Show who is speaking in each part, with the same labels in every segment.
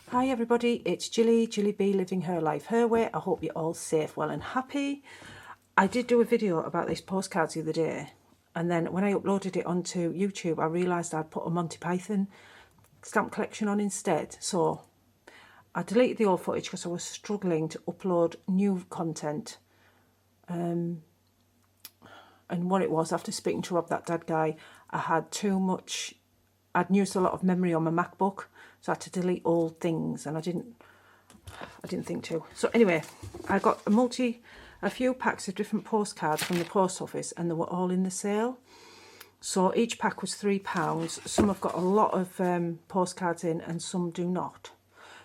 Speaker 1: Hi everybody, it's Jilly B living her life her way. I hope you're all safe, well and happy. I did do a video about these postcards the other day, and then when I uploaded it onto YouTube I realised I'd put a Monty Python stamp collection on instead. So I deleted the old footage because I was struggling to upload new content. And what it was, after speaking to Rob, that dad guy, I had too much, I'd used a lot of memory on my MacBook, so I had to delete old things, and I didn't think to. So anyway, I got a few packs of different postcards from the post office, and they were all in the sale. So each pack was £3. Some have got a lot of postcards in, and some do not.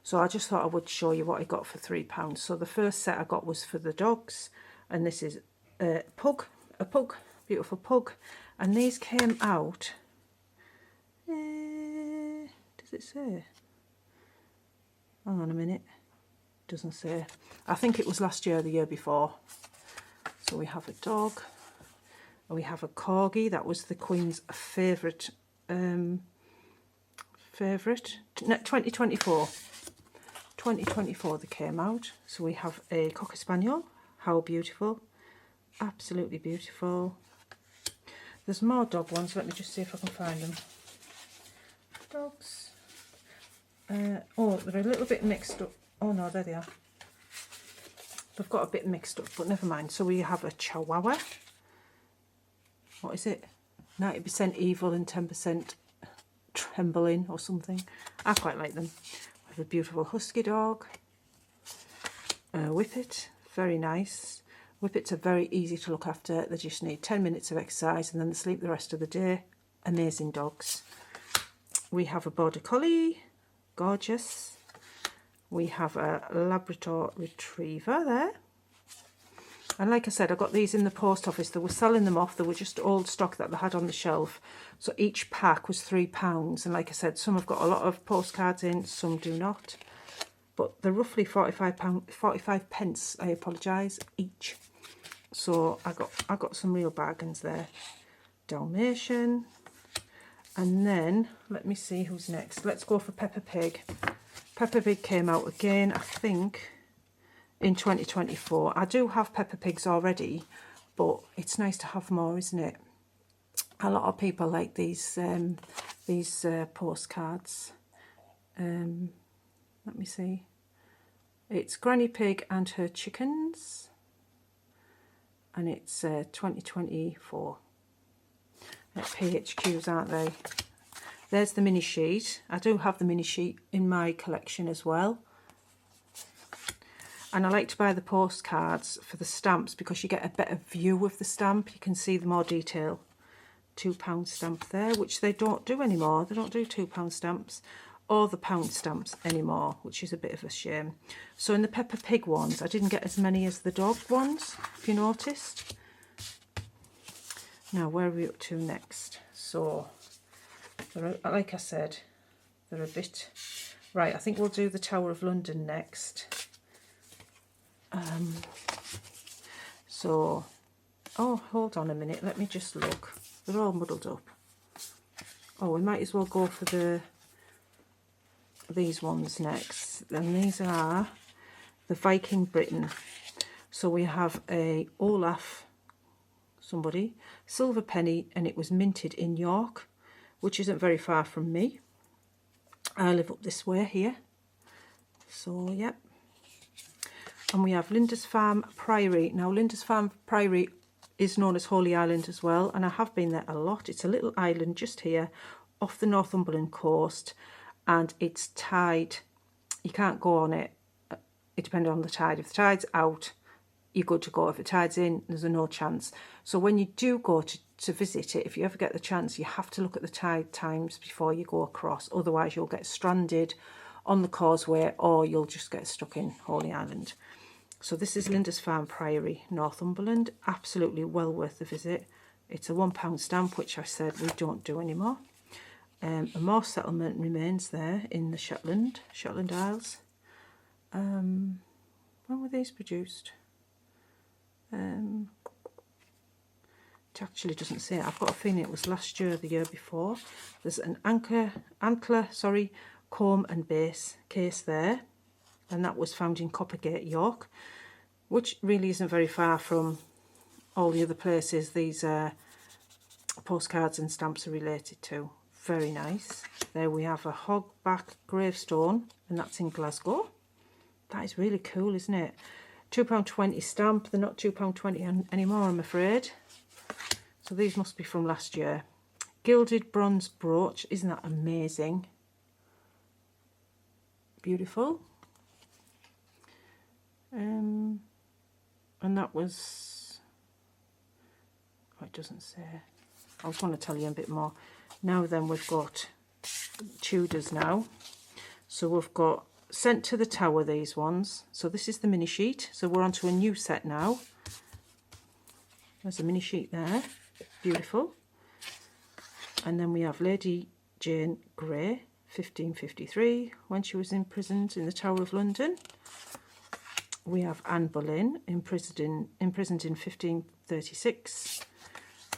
Speaker 1: So I just thought I would show you what I got for £3. So the first set I got was for the dogs, and this is a pug, beautiful pug, and these came out. Does it say? Hang on a minute. Doesn't say. I think it was last year, the year before. So we have a dog, and we have a corgi. That was the Queen's favourite. 2024. 2024 they came out. So we have a cocker spaniel. How beautiful! Absolutely beautiful. There's more dog ones. Let me just see if I can find them. Dogs. Oh, they're a little bit mixed up. Oh no, there they are. They've got a bit mixed up, but never mind. So we have a chihuahua. What is it? 90% evil and 10% trembling or something. I quite like them. We have a beautiful husky dog. A whippet. Very nice. Whippets are very easy to look after. They just need 10 minutes of exercise and then they sleep the rest of the day. Amazing dogs. We have a border collie. Gorgeous. We have a Labrador retriever there. And like I said, I got these in the post office. They were selling them off. They were just old stock that they had on the shelf. So each pack was £3. And like I said, some have got a lot of postcards in, some do not. But they're roughly 45 pence, I apologise, each. So I got some real bargains there. Dalmatian. And then, let me see who's next. Let's go for Peppa Pig. Peppa Pig came out again, I think, in 2024. I do have Peppa Pigs already, but it's nice to have more, isn't it? A lot of people like these postcards. Let me see. It's Granny Pig and her chickens, and it's 2024. PHQs, aren't they? There's the mini sheet. I do have the mini sheet in my collection as well. And I like to buy the postcards for the stamps because you get a better view of the stamp. You can see the more detail. £2 stamp there, which they don't do anymore. They don't do £2 stamps or the pound stamps anymore, which is a bit of a shame. So in the Peppa Pig ones, I didn't get as many as the dog ones, if you noticed. Now, where are we up to next? So, like I said, they're a bit... Right, I think we'll do the Tower of London next. So, oh, hold on a minute. Let me just look. They're all muddled up. Oh, we might as well go for these ones next. And these are the Viking Britain. So we have a Olaf... somebody, silver penny, and it was minted in York, which isn't very far from me. I live up this way here. So, yep. And we have Lindisfarne Priory. Now, Lindisfarne Priory is known as Holy Island as well, and I have been there a lot. It's a little island just here off the Northumberland coast, and it's tide. You can't go on it. It depends on the tide. If the tide's out, you're good to go. If the tide's in, there's no chance. So when you do go to visit it, if you ever get the chance, you have to look at the tide times before you go across. Otherwise, you'll get stranded on the causeway or you'll just get stuck in Holy Island. So this is Lindisfarne Priory, Northumberland. Absolutely well worth the visit. It's a £1 stamp, which I said we don't do anymore. A Morse settlement remains there in the Shetland Isles. When were these produced? It actually doesn't say. I've got a feeling it was last year or the year before. There's an antler comb and base case there, and that was found in Coppergate, York, which really isn't very far from all the other places these postcards and stamps are related to. Very nice. There we have a hogback gravestone, and that's in Glasgow. That is really cool, isn't it? £2.20 stamp. They're not £2.20 anymore, I'm afraid. So these must be from last year. Gilded bronze brooch. Isn't that amazing? Beautiful. And that was... oh, it doesn't say. I was going to tell you a bit more. Now then, we've got Tudors now. So we've got Sent to the Tower, these ones. So this is the mini sheet. So we're on to a new set now. There's a mini sheet there. Beautiful. And then we have Lady Jane Grey, 1553, when she was imprisoned in the Tower of London. We have Anne Boleyn, imprisoned in 1536.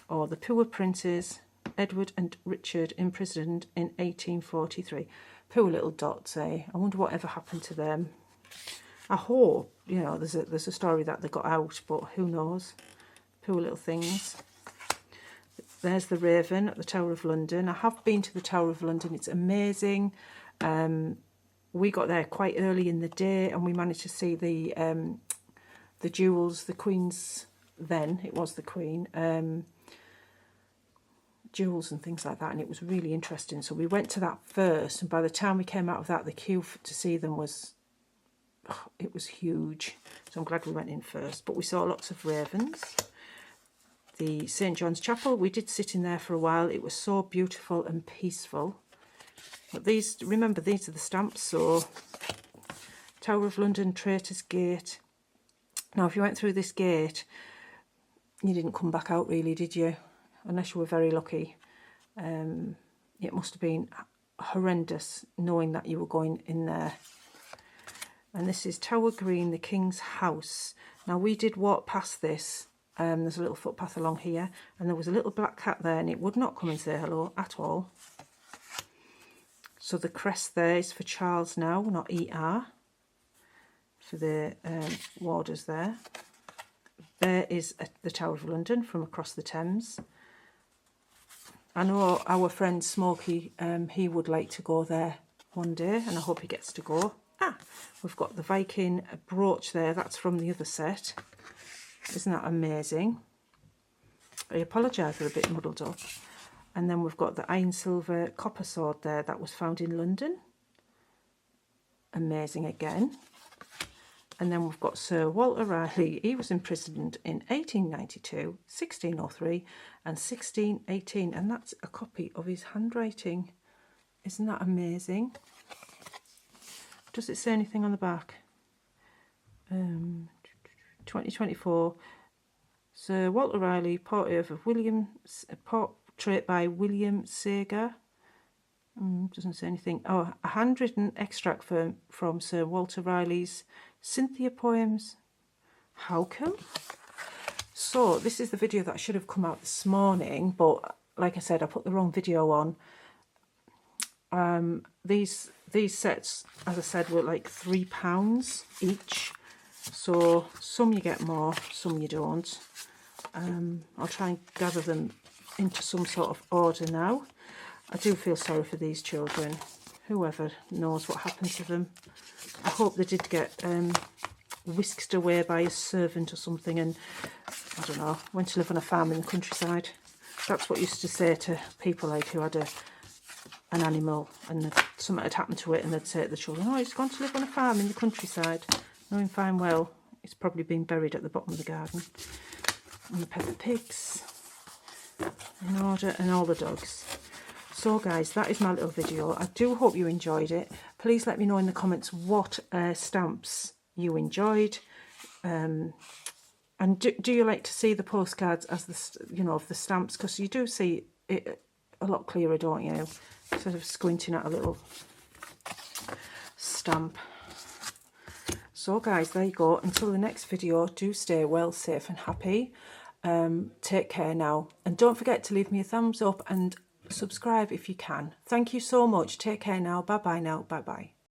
Speaker 1: Or the Poor Princes, Edward and Richard, imprisoned in 1843. Poor little dots, eh? I wonder whatever happened to them. I hope, you know, there's a story that they got out, but who knows? Poor little things. There's the Raven at the Tower of London. I have been to the Tower of London. It's amazing. We got there quite early in the day, and we managed to see the jewels, the Queen's, then it was the Queen, jewels and things like that, and it was really interesting. So we went to that first, and by the time we came out of that, the queue to see them was, oh, it was huge. So I'm glad we went in first. But we saw lots of ravens. The St John's Chapel, we did sit in there for a while. It was so beautiful and peaceful. But these, remember, these are the stamps. So Tower of London, Traitors Gate. Now, if you went through this gate, you didn't come back out really, did you? Unless you were very lucky. It must have been horrendous knowing that you were going in there. And this is Tower Green, the King's House. Now, we did walk past this. There's a little footpath along here, and there was a little black cat there, and it would not come and say hello at all. So the crest there is for Charles now, not ER, for the warders there. There is the Tower of London from across the Thames. I know our friend Smokey, he would like to go there one day, and I hope he gets to go. Ah, we've got the Viking brooch there. That's from the other set. Isn't that amazing? I apologise, they're a bit muddled up. And then we've got the iron silver copper sword there. That was found in London. Amazing again. And then we've got Sir Walter Raleigh. He was imprisoned in 1892, 1603 and 1618. And that's a copy of his handwriting. Isn't that amazing? Does it say anything on the back? 2024. Sir Walter Raleigh, portrait by William Sager. Doesn't say anything. Oh, a handwritten extract from Sir Walter Raleigh's Cynthia poems. How cool. So this is the video that should have come out this morning, but like I said, I put the wrong video on. These sets, as I said, were like £3 each. So some you get more, some you don't. I'll try and gather them into some sort of order now. I do feel sorry for these children. Whoever knows what happened to them. I hope they did get whisked away by a servant or something, and I don't know, went to live on a farm in the countryside. That's what used to say to people like who had an animal and something had happened to it, and they'd say to the children, oh, he's gone to live on a farm in the countryside, knowing fine well it's probably been buried at the bottom of the garden. And the Peppa Pigs in order, and all the dogs. So guys, that is my little video. I do hope you enjoyed it. Please let me know in the comments what stamps you enjoyed, and do you like to see the postcards as the, you know, of the stamps, because you do see it a lot clearer, don't you, sort of squinting at a little stamp. So guys, there you go. Until the next video, do stay well, safe and happy. Take care now, and don't forget to leave me a thumbs up and subscribe if you can. Thank you so much. Take care now. Bye bye now. Bye bye.